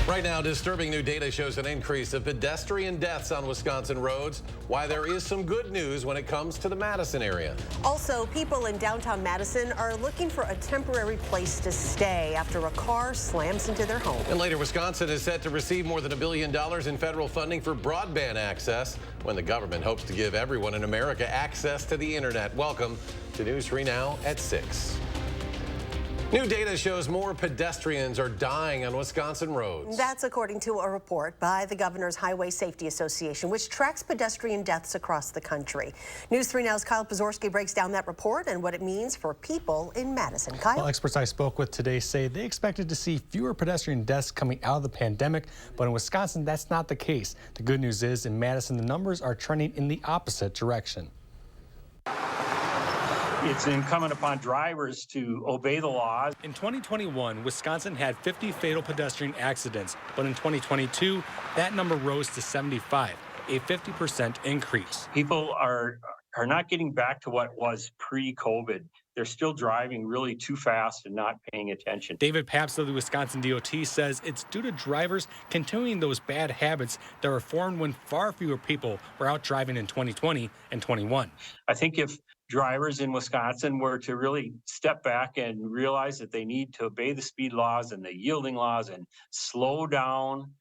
Right now, disturbing new data shows an increase of pedestrian deaths on Wisconsin roads. Why there is some good news when it comes to the Madison area. Also, people in downtown Madison are looking for a temporary place to stay after a car slams into their home. And later, Wisconsin is set to receive more than $1 billion in federal funding for broadband access when the government hopes to give everyone in America access to the internet. Welcome to News 3 Now at 6. New data shows more pedestrians are dying on Wisconsin roads. That's according to a report by the Governor's Highway Safety Association, which tracks pedestrian deaths across the country. News 3 Now's Kyle Pazorski breaks down that report and what it means for people in Madison. Kyle? Well, experts I spoke with today say they expected to see fewer pedestrian deaths coming out of the pandemic, but in Wisconsin, that's not the case. The good news is in Madison, the numbers are trending in the opposite direction. It's incumbent upon drivers to obey the laws. In 2021, Wisconsin had 50 fatal pedestrian accidents, but in 2022, that number rose to 75, a 50% increase. People are not getting back to what was pre-COVID. They're still driving really too fast and not paying attention. David Papst of the Wisconsin DOT says it's due to drivers continuing those bad habits that were formed when far fewer people were out driving in 2020 and 21. I think if drivers in Wisconsin were to really step back and realize that they need to obey the speed laws and the yielding laws and slow down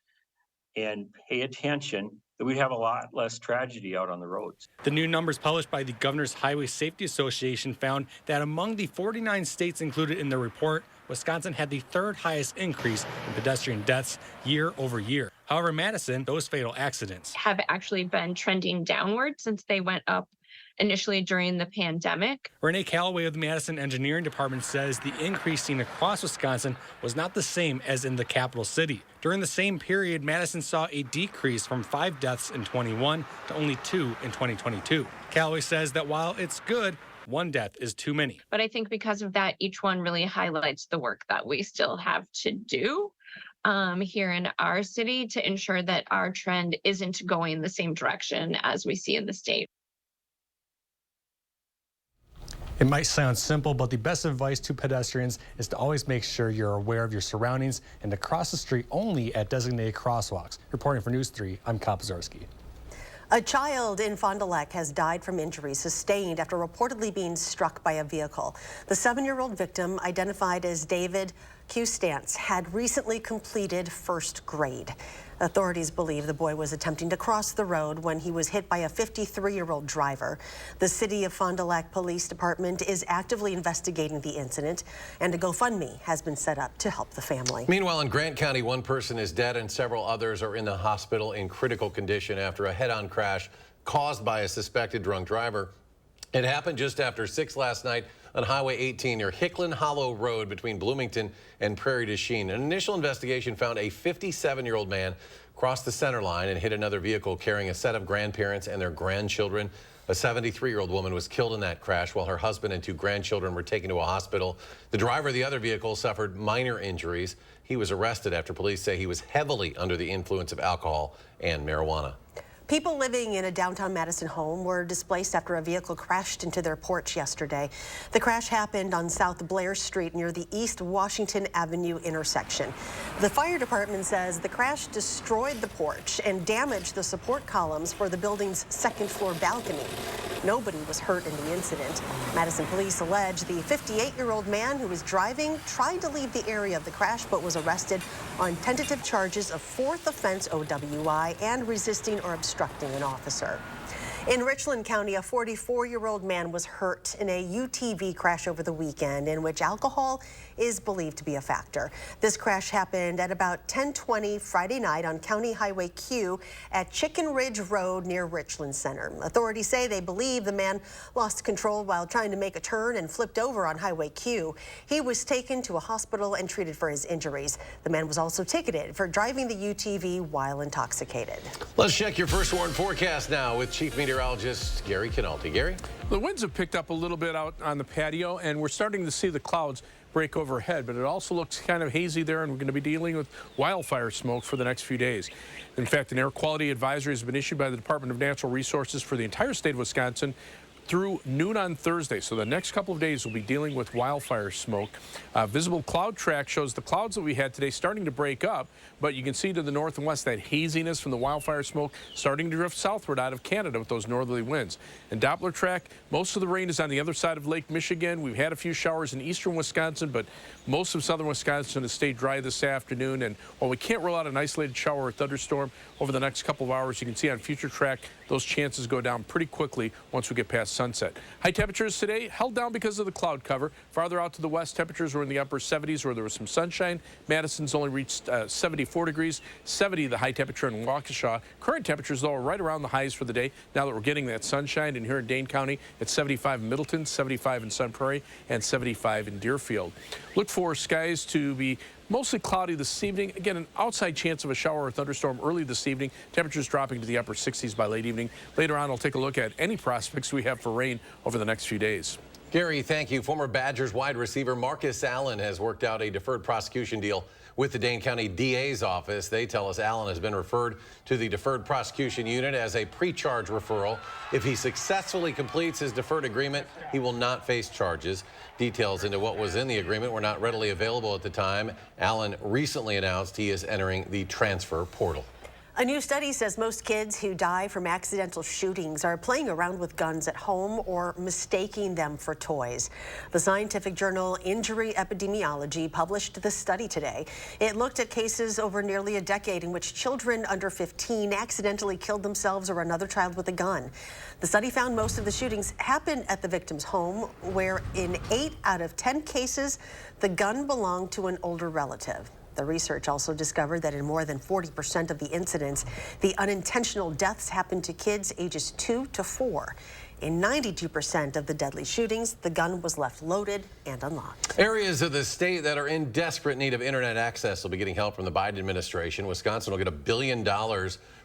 and pay attention, that we'd have a lot less tragedy out on the roads. The new numbers published by the Governor's Highway Safety Association found that among the 49 states included in the report, Wisconsin had the third highest increase in pedestrian deaths year over year. However, Madison, those fatal accidents have actually been trending downward since they went up initially during the pandemic. Renee Calloway of the Madison Engineering Department says the increase seen across Wisconsin was not the same as in the capital city. During the same period, Madison saw a decrease from 5 deaths in 21 to only 2 in 2022. Calloway says that while it's good, 1 death is too many. But I think because of that, each one really highlights the work that we still have to do here in our city to ensure that our trend isn't going the same direction as we see in the state. It might sound simple, but the best advice to pedestrians is to always make sure you're aware of your surroundings and to cross the street only at designated crosswalks. Reporting for News 3, I'm Kyle Pazorski. A child in Fond du Lac has died from injuries sustained after reportedly being struck by a vehicle. The 7-year-old victim, identified as David Q. Stantz, had recently completed first grade. Authorities believe the boy was attempting to cross the road when he was hit by a 53-year-old driver. The City of Fond du Lac Police Department is actively investigating the incident, and a GoFundMe has been set up to help the family. Meanwhile, in Grant County, 1 person is dead and several others are in the hospital in critical condition after a head-on crash caused by a suspected drunk driver. It happened just after 6 last night on Highway 18 near Hicklin Hollow Road between Bloomington and Prairie du Chien. An initial investigation found a 57-year-old man cross the center line and hit another vehicle carrying a set of grandparents and their grandchildren. A 73-year-old woman was killed in that crash while her husband and 2 grandchildren were taken to a hospital. The driver of the other vehicle suffered minor injuries. He was arrested after police say he was heavily under the influence of alcohol and marijuana. People living in a downtown Madison home were displaced after a vehicle crashed into their porch yesterday. The crash happened on South Blair Street near the East Washington Avenue intersection. The fire department says the crash destroyed the porch and damaged the support columns for the building's 2nd floor balcony. Nobody was hurt in the incident. Madison police allege the 58-year-old man who was driving tried to leave the area of the crash but was arrested on tentative charges of 4th offense OWI and resisting or obstructing an officer. In Richland County, a 44-year-old man was hurt in a UTV crash over the weekend in which alcohol is believed to be a factor. This crash happened at about 10:20 Friday night on County Highway Q at Chicken Ridge Road near Richland Center. Authorities say they believe the man lost control while trying to make a turn and flipped over on Highway Q. He was taken to a hospital and treated for his injuries. The man was also ticketed for driving the UTV while intoxicated. Let's check your first warn forecast now with Chief Meteorologist Gary Canalti. Gary? The winds have picked up a little bit out on the patio, and we're starting to see the clouds break overhead, but it also looks kind of hazy there, and we're going to be dealing with wildfire smoke for the next few days. In fact, an air quality advisory has been issued by the Department of Natural Resources for the entire state of Wisconsin through noon on Thursday. So the next couple of days we'll be dealing with wildfire smoke. Visible cloud track shows the clouds that we had today starting to break up, but you can see to the north and west that haziness from the wildfire smoke starting to drift southward out of Canada with those northerly winds. And Doppler track, most of the rain is on the other side of Lake Michigan. We've had a few showers in eastern Wisconsin, but most of southern Wisconsin has stayed dry this afternoon. And while we can't rule out an isolated shower or thunderstorm over the next couple of hours, you can see on future track those chances go down pretty quickly once we get past sunset. High temperatures today held down because of the cloud cover. Farther out to the west, temperatures were in the upper 70s where there was some sunshine. Madison's only reached 74 degrees, 70 the high temperature in Waukesha. Current temperatures, though, are right around the highs for the day now that we're getting that sunshine. And here in Dane County, it's 75 in Middleton, 75 in Sun Prairie, and 75 in Deerfield. Look for skies to be mostly cloudy this evening. Again, an outside chance of a shower or thunderstorm early this evening. Temperatures dropping to the upper 60s by late evening. Later on, I'll take a look at any prospects we have for rain over the next few days. Gary, thank you. Former Badgers wide receiver Marcus Allen has worked out a deferred prosecution deal with the Dane County DA's office. They tell us Allen has been referred to the deferred prosecution unit as a pre-charge referral. If he successfully completes his deferred agreement, he will not face charges. Details into what was in the agreement were not readily available at the time. Allen recently announced he is entering the transfer portal. A new study says most kids who die from accidental shootings are playing around with guns at home or mistaking them for toys. The scientific journal Injury Epidemiology published the study today. It looked at cases over nearly a decade in which children under 15 accidentally killed themselves or another child with a gun. The study found most of the shootings happened at the victim's home, where in 8 out of 10 cases, the gun belonged to an older relative. The research also discovered that in more than 40% of the incidents, the unintentional deaths happened to kids ages 2 to 4. In 92% of the deadly shootings, the gun was left loaded and unlocked. Areas of the state that are in desperate need of internet access will be getting help from the Biden administration. Wisconsin will get $1 billion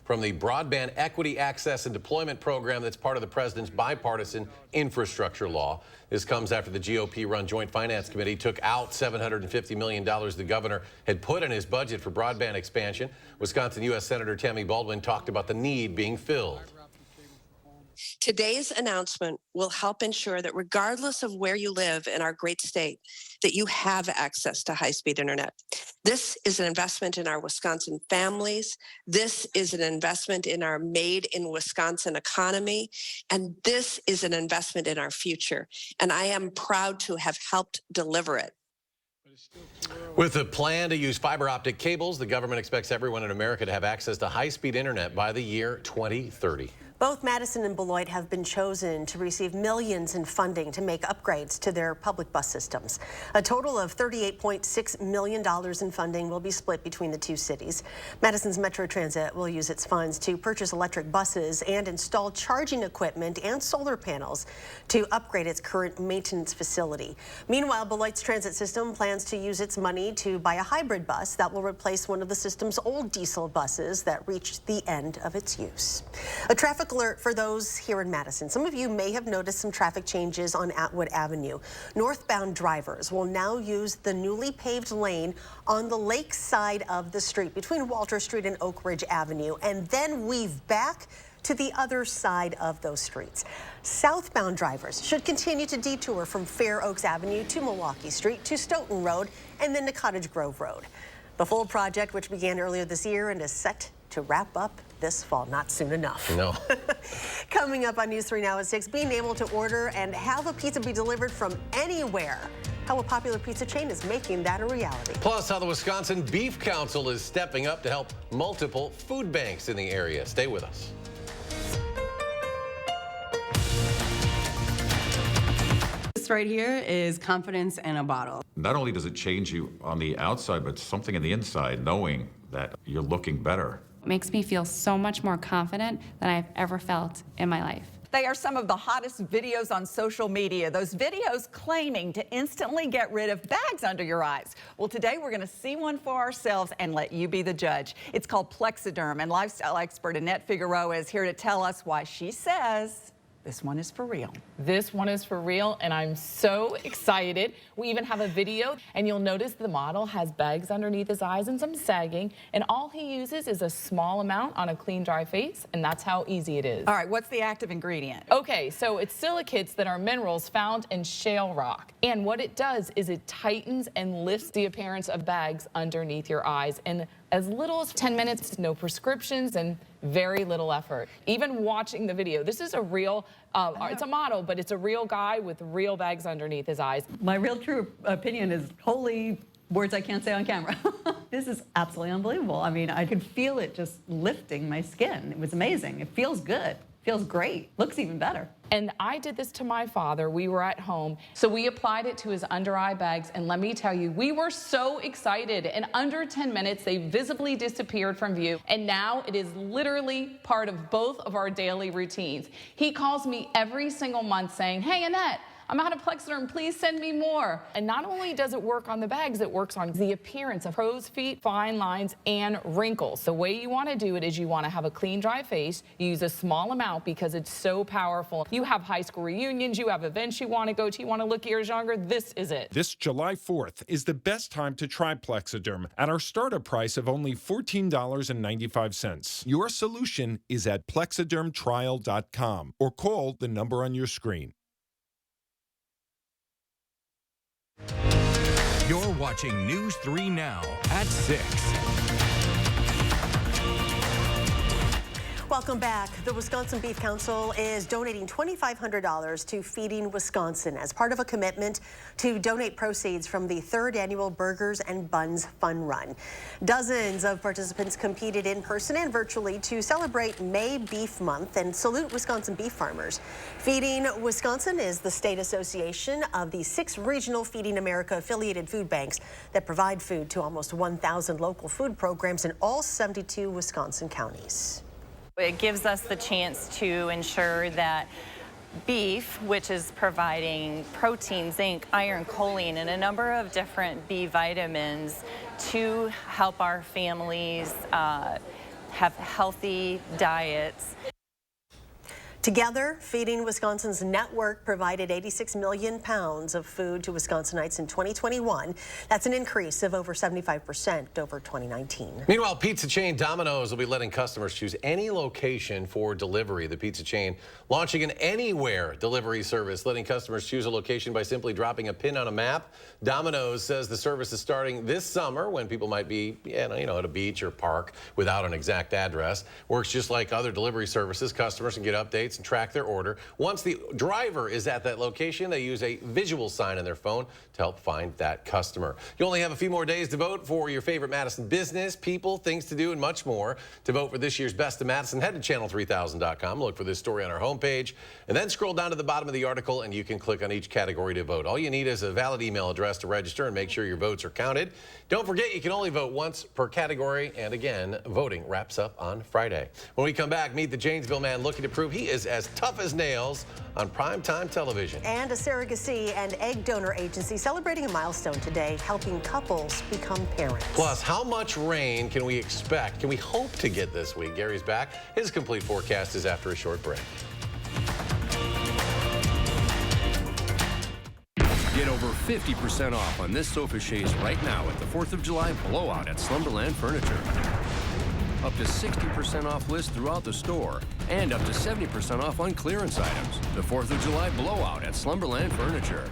from the Broadband Equity Access and Deployment Program that's part of the president's bipartisan infrastructure law. This comes after the GOP-run Joint Finance Committee took out $750 million the governor had put in his budget for broadband expansion. Wisconsin U.S. Senator Tammy Baldwin talked about the need being filled. Today's announcement will help ensure that regardless of where you live in our great state, that you have access to high-speed internet. This is an investment in our Wisconsin families. This is an investment in our Made in Wisconsin economy. And this is an investment in our future. And I am proud to have helped deliver it. With a plan to use fiber optic cables, the government expects everyone in America to have access to high-speed internet by the year 2030. Both Madison and Beloit have been chosen to receive millions in funding to make upgrades to their public bus systems. A total of $38.6 million in funding will be split between the two cities. Madison's Metro Transit will use its funds to purchase electric buses and install charging equipment and solar panels to upgrade its current maintenance facility. Meanwhile, Beloit's transit system plans to use its money to buy a hybrid bus that will replace one of the system's old diesel buses that reached the end of its use. A traffic alert for those here in Madison. Some of you may have noticed some traffic changes on Atwood Avenue. Northbound drivers will now use the newly paved lane on the lake side of the street between Walter Street and Oak Ridge Avenue, and then weave back to the other side of those streets. Southbound drivers should continue to detour from Fair Oaks Avenue to Milwaukee Street to Stoughton Road and then to Cottage Grove Road. The full project, which began earlier this year and is set to wrap up this fall, not soon enough. No. Coming up on News 3 Now at 6, being able to order and have a pizza be delivered from anywhere. How a popular pizza chain is making that a reality. Plus, how the Wisconsin Beef Council is stepping up to help multiple food banks in the area. Stay with us. This right here is confidence in a bottle. Not only does it change you on the outside, but something in the inside, knowing that you're looking better. It makes me feel so much more confident than I've ever felt in my life. They are some of the hottest videos on social media. Those videos claiming to instantly get rid of bags under your eyes. Well, today we're going to see one for ourselves and let you be the judge. It's called Plexaderm, and lifestyle expert Annette Figueroa is here to tell us why she says This one is for real. This one is for real, and I'm so excited. We even have a video, and you'll notice the model has bags underneath his eyes and some sagging, and all he uses is a small amount on a clean, dry face, and that's how easy it is. All right, what's the active ingredient? Okay, so it's silicates that are minerals found in shale rock, and what it does is it tightens and lifts the appearance of bags underneath your eyes in as little as 10 minutes, no prescriptions, and very little effort. Even watching the video, this is a real, it's a model, but it's a real guy with real bags underneath his eyes. My real true opinion is holy words I can't say on camera. This is absolutely unbelievable. I mean, I could feel it just lifting my skin. It was amazing. It feels good. Feels great. Looks even better. And I did this to my father. We were at home, so we applied it to his under eye bags, and let me tell you, we were so excited. In under 10 minutes, they visibly disappeared from view, and now it is literally part of both of our daily routines. He calls me every single month saying, "Hey, Annette, I'm out of Plexaderm, please send me more." And not only does it work on the bags, it works on the appearance of crow's feet, fine lines, and wrinkles. The way you want to do it is you want to have a clean, dry face. You use a small amount because it's so powerful. You have high school reunions, you have events you want to go to, you want to look years younger, this is it. This July 4th is the best time to try Plexaderm at our startup price of only $14.95. Your solution is at plexadermtrial.com or call the number on your screen. You're watching News 3 Now at 6. Welcome back. The Wisconsin Beef Council is donating $2,500 to Feeding Wisconsin as part of a commitment to donate proceeds from the 3rd annual Burgers and Buns Fun Run. Dozens of participants competed in person and virtually to celebrate May Beef Month and salute Wisconsin beef farmers. Feeding Wisconsin is the state association of the 6 regional Feeding America affiliated food banks that provide food to almost 1,000 local food programs in all 72 Wisconsin counties. It gives us the chance to ensure that beef, which is providing protein, zinc, iron, choline, and a number of different B vitamins to help our families have healthy diets. Together, Feeding Wisconsin's network provided 86 million pounds of food to Wisconsinites in 2021. That's an increase of over 75% over 2019. Meanwhile, pizza chain Dominos will be letting customers choose any location for delivery. The pizza chain launching an anywhere delivery service, letting customers choose a location by simply dropping a pin on a map. Domino's says the service is starting this summer when people might be, at a beach or park without an exact address. Works just like other delivery services. Customers can get updates and track their order. Once the driver is at that location, they use a visual sign on their phone to help find that customer. You only have a few more days to vote for your favorite Madison business, people, things to do, and much more. To vote for this year's Best of Madison, head to channel3000.com, look for this story on our homepage, and then scroll down to the bottom of the article, and you can click on each category to vote. All you need is a valid email address to register and make sure your votes are counted. Don't forget, you can only vote once per category, and again, voting wraps up on Friday. When we come back, meet the Janesville man looking to prove he is as tough as nails on primetime television. And a surrogacy and egg donor agency celebrating a milestone today, helping couples become parents. Plus, how much rain can we expect? Can we hope to get this week? Gary's back. His complete forecast is after a short break. Get over 50% off on this sofa chaise right now at the 4th of July blowout at Slumberland Furniture. Up to 60% off list throughout the store and up to 70% off on clearance items. The 4th of July blowout at Slumberland Furniture.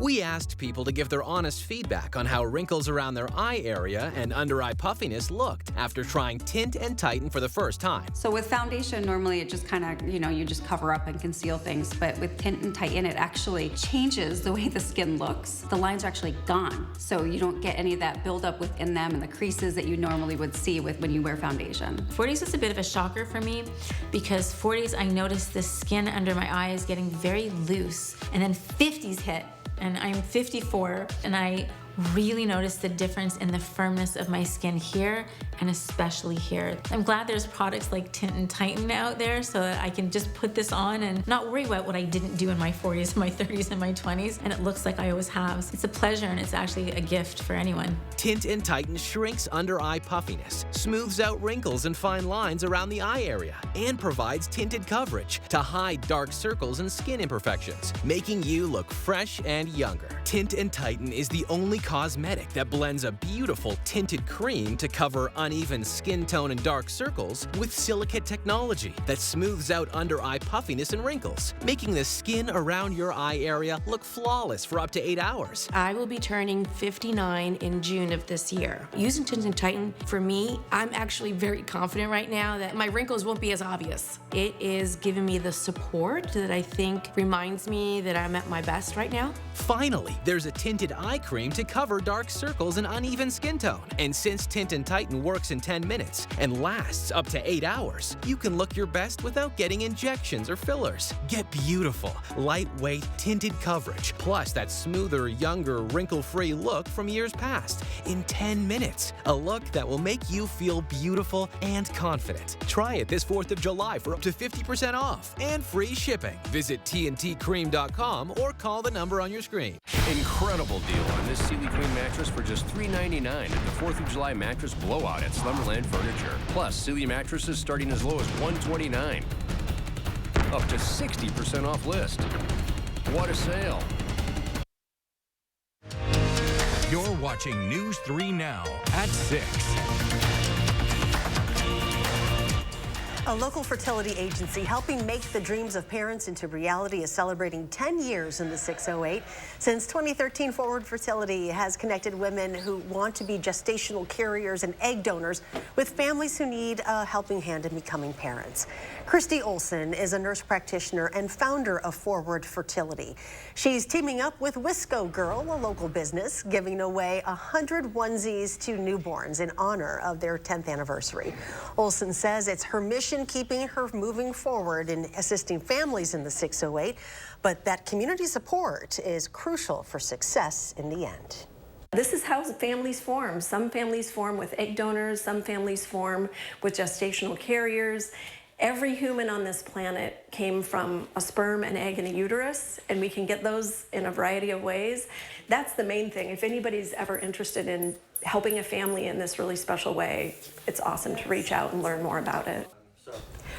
We asked people to give their honest feedback on how wrinkles around their eye area and under-eye puffiness looked after trying Tint and Tighten for the first time. So with foundation, normally it just kind of, you just cover up and conceal things. But with Tint and Tighten, it actually changes the way the skin looks. The lines are actually gone. So you don't get any of that buildup within them and the creases that you normally would see when you wear foundation. 40s is a bit of a shocker for me because 40s, I noticed the skin under my eye is getting very loose. And then 50s hit. And I'm 54, and I really noticed the difference in the firmness of my skin here and especially here. I'm glad there's products like Tint and Tighten out there so that I can just put this on and not worry about what I didn't do in my 40s, my 30s, and my 20s, and it looks like I always have. It's a pleasure and it's actually a gift for anyone. Tint and Tighten shrinks under-eye puffiness, smooths out wrinkles and fine lines around the eye area, and provides tinted coverage to hide dark circles and skin imperfections, making you look fresh and younger. Tint and Tighten is the only cosmetic that blends a beautiful tinted cream to cover uneven skin tone and dark circles with silicate technology that smooths out under-eye puffiness and wrinkles, making the skin around your eye area look flawless for up to 8 hours. I will be turning 59 in June of this year. Using Tint and Tighten, for me, I'm actually very confident right now that my wrinkles won't be as obvious. It is giving me the support that I think reminds me that I'm at my best right now. Finally, there's a tinted eye cream to cover dark circles and uneven skin tone. And since Tint and Tighten works in 10 minutes and lasts up to 8 hours, you can look your best without getting injections or fillers. Get beautiful, lightweight, tinted coverage, plus that smoother, younger, wrinkle-free look from years past in 10 minutes. A look that will make you feel beautiful and confident. Try it this 4th of July for up to 50% off and free shipping. Visit tntcream.com or call the number on your screen. Incredible deal on this Sealy Queen mattress for just $3.99 at the 4th of July mattress blowout at Slumberland Furniture. Plus, Sealy mattresses starting as low as $129. Up to 60% off list. What a sale. You're watching News 3 Now at 6. A local fertility agency helping make the dreams of parents into reality is celebrating 10 years in the 608. Since 2013, Forward Fertility has connected women who want to be gestational carriers and egg donors with families who need a helping hand in becoming parents. Christy Olson is a nurse practitioner and founder of Forward Fertility. She's teaming up with WISC Girl, a local business, giving away 100 onesies to newborns in honor of their 10th anniversary. Olson says it's her mission keeping her moving forward in assisting families in the 608, but that community support is crucial for success in the end. This is how families form. Some families form with egg donors, some families form with gestational carriers. Every human on this planet came from a sperm, an egg, and a uterus, and we can get those in a variety of ways. That's the main thing. If anybody's ever interested in helping a family in this really special way, it's awesome to reach out and learn more about it.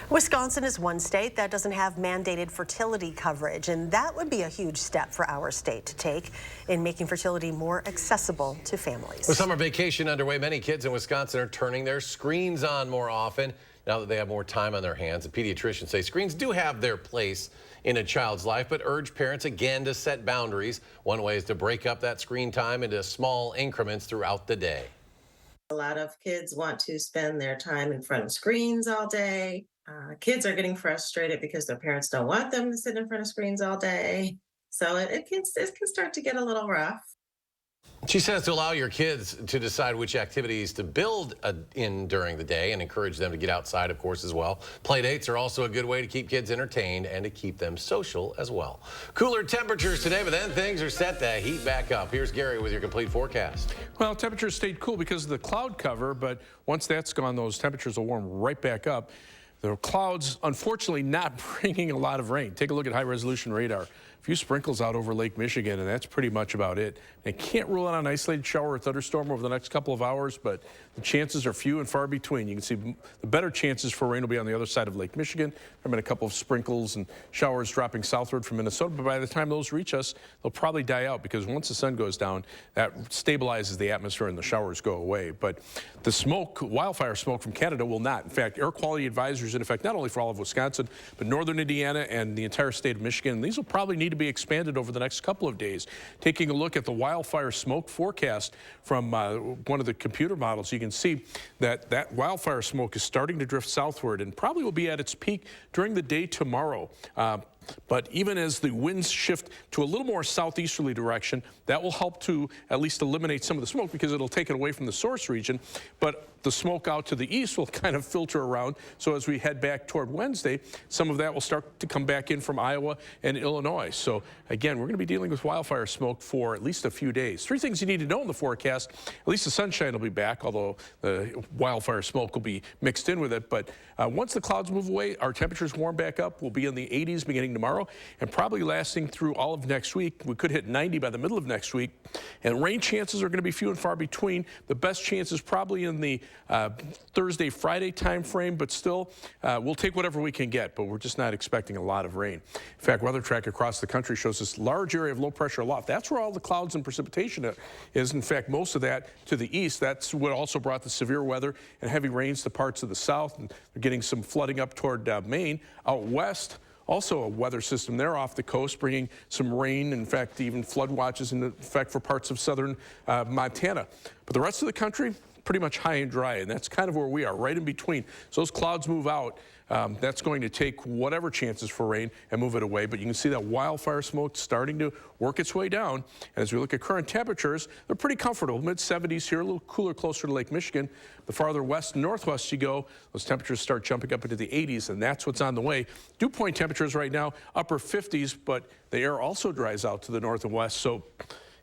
Wisconsin is one state that doesn't have mandated fertility coverage, and that would be a huge step for our state to take in making fertility more accessible to families. With summer vacation underway, many kids in Wisconsin are turning their screens on more often now that they have more time on their hands. The pediatricians say screens do have their place in a child's life, but urge parents again to set boundaries. One way is to break up that screen time into small increments throughout the day. A lot of kids want to spend their time in front of screens all day. Kids are getting frustrated because their parents don't want them to sit in front of screens all day. So it can start to get a little rough. She says to allow your kids to decide which activities to build in during the day and encourage them to get outside, of course, as well. Play dates are also a good way to keep kids entertained and to keep them social as well. Cooler temperatures today, but then things are set to heat back up. Here's Gary with your complete forecast. Well, temperatures stayed cool because of the cloud cover, but once that's gone, those temperatures will warm right back up. The clouds, unfortunately, not bringing a lot of rain. Take a look at high-resolution radar. A few sprinkles out over Lake Michigan, and that's pretty much about it. They can't rule out an isolated shower or thunderstorm over the next couple of hours, but the chances are few and far between. You can see the better chances for rain will be on the other side of Lake Michigan. There have been a couple of sprinkles and showers dropping southward from Minnesota, but by the time those reach us, they'll probably die out because once the sun goes down, that stabilizes the atmosphere and the showers go away. But the smoke, wildfire smoke from Canada will not. In fact, air quality advisories in effect not only for all of Wisconsin, but northern Indiana and the entire state of Michigan. These will probably need to be expanded over the next couple of days. Taking a look at the wildfire smoke forecast from one of the computer models, you can see that that wildfire smoke is starting to drift southward and probably will be at its peak during the day tomorrow. But even as the winds shift to a little more southeasterly direction, that will help to at least eliminate some of the smoke because it'll take it away from the source region. But the smoke out to the east will kind of filter around. So as we head back toward Wednesday, some of that will start to come back in from Iowa and Illinois. So again, we're going to be dealing with wildfire smoke for at least a few days. 3 things you need to know in the forecast. At least the sunshine will be back, although the wildfire smoke will be mixed in with it. But once the clouds move away, our temperatures warm back up. We'll be in the 80s beginning tomorrow and probably lasting through all of next week. We could hit 90 by the middle of next week. And rain chances are going to be few and far between. The best chance is probably in the Thursday, Friday time frame, but still, we'll take whatever we can get, but we're just not expecting a lot of rain. In fact, Weather Track across the country shows this large area of low pressure aloft. That's where all the clouds and precipitation is. In fact, most of that to the east. That's what also brought the severe weather and heavy rains to parts of the south. And they're getting some flooding up toward Maine. Out west, also a weather system there off the coast, bringing some rain, in fact, even flood watches in effect for parts of southern Montana. But the rest of the country, pretty much high and dry, and that's kind of where we are, right in between. So those clouds move out. That's going to take whatever chances for rain and move it away. But you can see that wildfire smoke starting to work its way down. And as we look at current temperatures, they're pretty comfortable, mid-70s here, a little cooler closer to Lake Michigan. The farther west and northwest you go, those temperatures start jumping up into the 80s, and that's what's on the way. Dew point temperatures right now, upper 50s, but the air also dries out to the north and west. So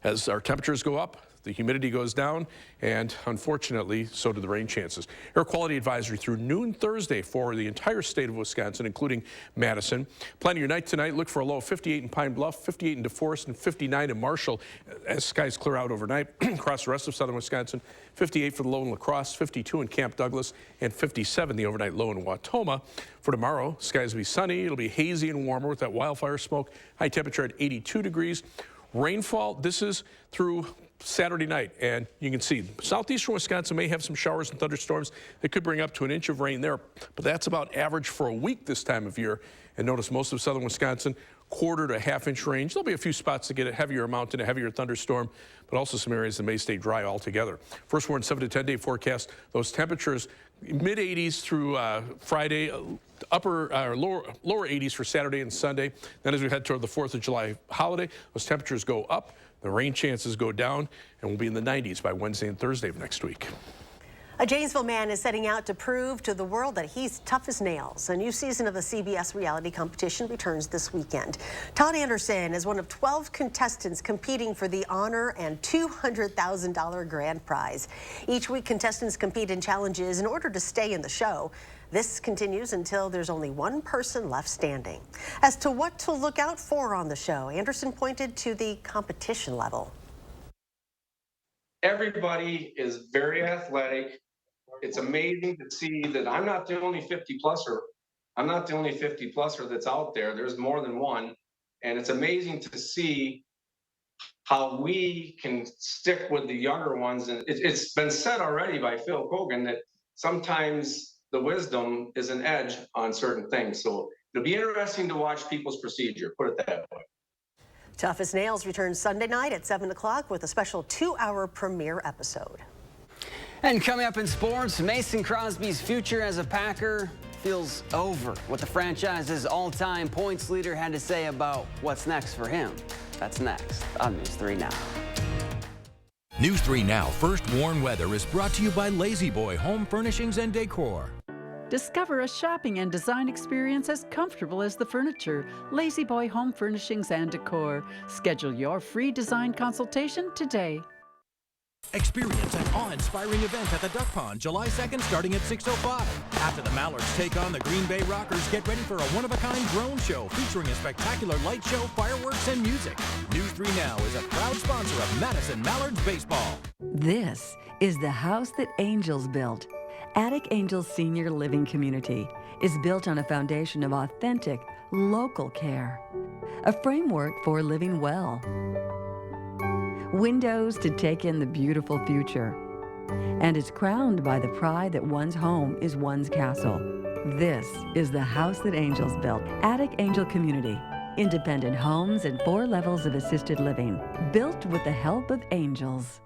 as our temperatures go up, the humidity goes down, and unfortunately, so do the rain chances. Air quality advisory through noon Thursday for the entire state of Wisconsin, including Madison. Planning your night tonight, look for a low of 58 in Pine Bluff, 58 in DeForest, and 59 in Marshall as skies clear out overnight. Across the rest of southern Wisconsin, 58 for the low in La Crosse, 52 in Camp Douglas, and 57 the overnight low in Wautoma. For tomorrow, skies will be sunny. It'll be hazy and warmer with that wildfire smoke. High temperature at 82 degrees. Rainfall, this is through Saturday night, and you can see southeastern Wisconsin may have some showers and thunderstorms that could bring up to an inch of rain there, but that's about average for a week this time of year. And notice most of southern Wisconsin, quarter to half-inch range. There'll be a few spots to get a heavier amount and a heavier thunderstorm, but also some areas that may stay dry altogether. First warn 7 to 10-day forecast, those temperatures mid-80s through Friday, lower 80s for Saturday and Sunday. Then as we head toward the 4th of July holiday, those temperatures go up, the rain chances go down, and we'll be in the 90s by Wednesday and Thursday of next week. A Janesville man is setting out to prove to the world that he's tough as nails. A new season of the CBS reality competition returns this weekend. Todd Anderson is one of 12 contestants competing for the honor and $200,000 grand prize. Each week, contestants compete in challenges in order to stay in the show. This continues until there's only one person left standing. As to what to look out for on the show, Anderson pointed to the competition level. Everybody is very athletic. It's amazing to see that I'm not the only 50-pluser. I'm not the only 50-pluser that's out there. There's more than one. And it's amazing to see how we can stick with the younger ones. And it's been said already by Phil Kogan that sometimes the wisdom is an edge on certain things. So it'll be interesting to watch people's procedure, put it that way. Tough as Nails returns Sunday night at 7 o'clock with a special 2-hour premiere episode. And coming up in sports, Mason Crosby's future as a Packer feels over. What the franchise's all-time points leader had to say about what's next for him. That's next on News 3 Now. News 3 Now First Warn Weather is brought to you by Lazy Boy Home Furnishings and Decor. Discover a shopping and design experience as comfortable as the furniture. Lazy Boy Home Furnishings and Decor. Schedule your free design consultation today. Experience an awe-inspiring event at the Duck Pond July 2nd starting at 6:05. After the Mallards take on the Green Bay Rockers, get ready for a one-of-a-kind drone show featuring a spectacular light show, fireworks, and music. News 3 Now is a proud sponsor of Madison Mallards Baseball. This is the house that angels built. Attic Angels Senior Living Community is built on a foundation of authentic, local care. A framework for living well. Windows to take in the beautiful future. And is crowned by the pride that one's home is one's castle. This is the house that angels built. Attic Angel Community. Independent homes and 4 levels of assisted living. Built with the help of angels.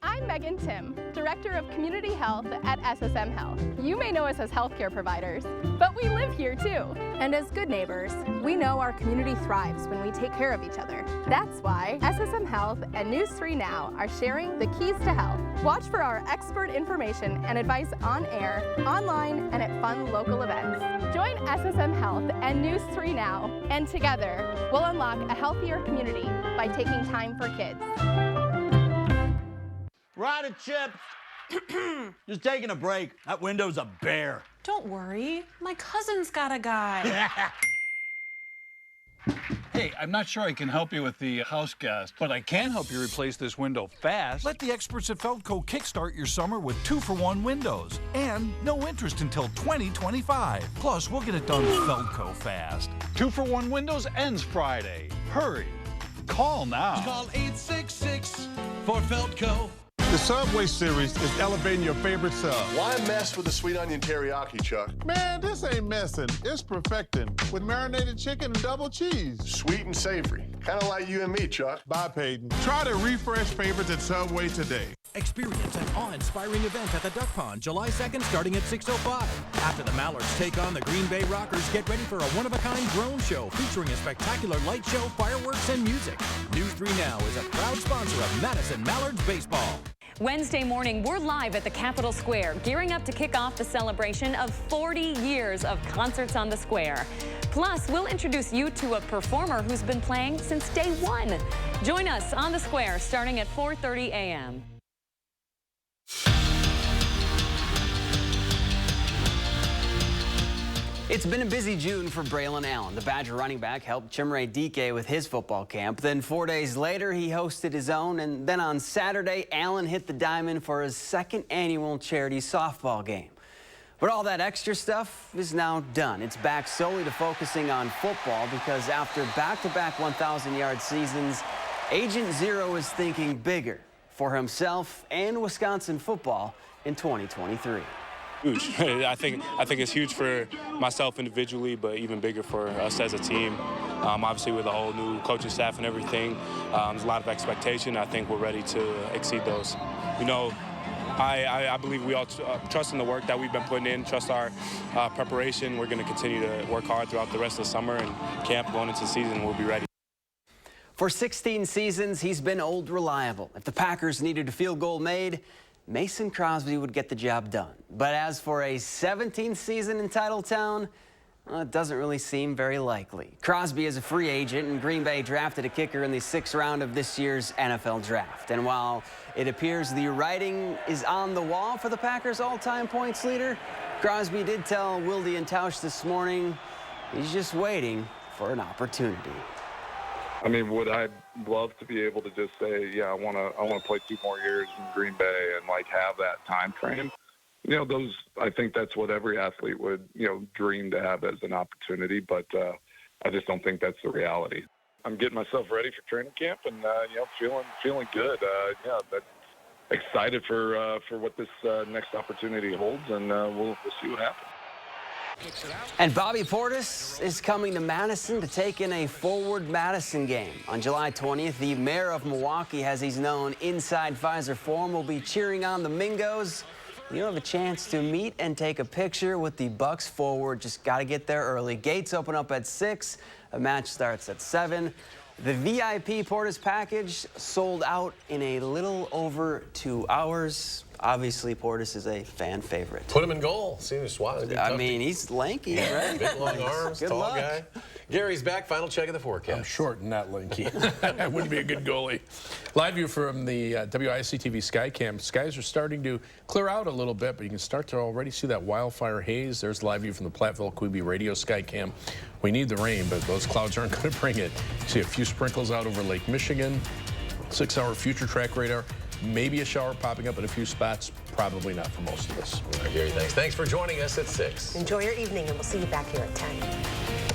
I'm Megan Tim, Director of Community Health at SSM Health. You may know us as healthcare providers, but we live here too. And as good neighbors, we know our community thrives when we take care of each other. That's why SSM Health and News 3 Now are sharing the keys to health. Watch for our expert information and advice on air, online, and at fun local events. Join SSM Health and News 3 Now, and together we'll unlock a healthier community by taking time for kids. Rider Chip, just taking a break. That window's a bear. Don't worry, my cousin's got a guy. Hey, I'm not sure I can help you with the house gas, but I can help you replace this window fast. Let the experts at Feldco kickstart your summer with 2-for-1 windows and no interest until 2025. Plus, we'll get it done Feldco fast. 2-for-1 windows ends Friday. Hurry. Call now. Call 866 for Feldco. The Subway series is elevating your favorite sub. Why mess with the sweet onion teriyaki, Chuck? Man, this ain't messing. It's perfecting with marinated chicken and double cheese. Sweet and savory. Kind of like you and me, Chuck. Bye, Peyton. Try the refresh favorites at Subway today. Experience an awe-inspiring event at the Duck Pond, July 2nd, starting at 6:05. After the Mallards take on the Green Bay Rockers, get ready for a one-of-a-kind drone show featuring a spectacular light show, fireworks, and music. News 3 Now is a proud sponsor of Madison Mallards Baseball. Wednesday morning, we're live at the Capitol Square, gearing up to kick off the celebration of 40 years of concerts on the square. Plus, we'll introduce you to a performer who's been playing since day one. Join us on the square starting at 4:30 a.m. It's been a busy June for Braylon Allen. The Badger running back helped Chimere Dike with his football camp. Then 4 days later, he hosted his own. And then on Saturday, Allen hit the diamond for his second annual charity softball game. But all that extra stuff is now done. It's back solely to focusing on football because after back-to-back 1,000-yard seasons, Agent Zero is thinking bigger for himself and Wisconsin football in 2023. Huge. I think it's huge for myself individually, but even bigger for us as a team. Obviously, with a whole new coaching staff and everything, there's a lot of expectation. I think we're ready to exceed those. You know, I believe we all trust in the work that we've been putting in, trust our preparation. We're going to continue to work hard throughout the rest of the summer and camp going into the season. We'll be ready. For 16 seasons, he's been old reliable. If the Packers needed a field goal made, Mason Crosby would get the job done. But as for a 17th season in Titletown, well, it doesn't really seem very likely. Crosby is a free agent, and Green Bay drafted a kicker in the 6th round of this year's NFL draft. And while it appears the writing is on the wall for the Packers' all-time points leader, Crosby did tell Wilde and Tausch this morning he's just waiting for an opportunity. I mean, would I love to be able to just say, yeah, I want to play 2 more years in Green Bay and like have that time frame? You know, I think that's what every athlete would, dream to have as an opportunity, but I just don't think that's the reality. I'm getting myself ready for training camp and, feeling good. Excited for what this next opportunity holds, and we'll see what happens. And Bobby Portis is coming to Madison to take in a Forward Madison game. On July 20th, the mayor of Milwaukee, as he's known inside Pfizer Forum, will be cheering on the Mingos. You'll have a chance to meet and take a picture with the Bucks forward. Just got to get there early. Gates open up at 6. A match starts at 7. The VIP Portis package sold out in a little over 2 hours. Obviously, Portis is a fan favorite. Put him in goal. See him swat. I mean, he's lanky, right? Big long arms, Good tall luck. guy. Gary's back. Final check of the forecast. I'm short and not lanky. That wouldn't be a good goalie. Live view from the WISC-TV Skycam. Skies are starting to clear out a little bit, but you can start to already see that wildfire haze. There's live view from the Platteville-Quebe radio Skycam. We need the rain, but those clouds aren't going to bring it. You see a few sprinkles out over Lake Michigan. 6-hour future track radar. Maybe a shower popping up in a few spots. Probably not for most of us. All right, Gary, thanks. Thanks for joining us at 6. Enjoy your evening, and we'll see you back here at 10.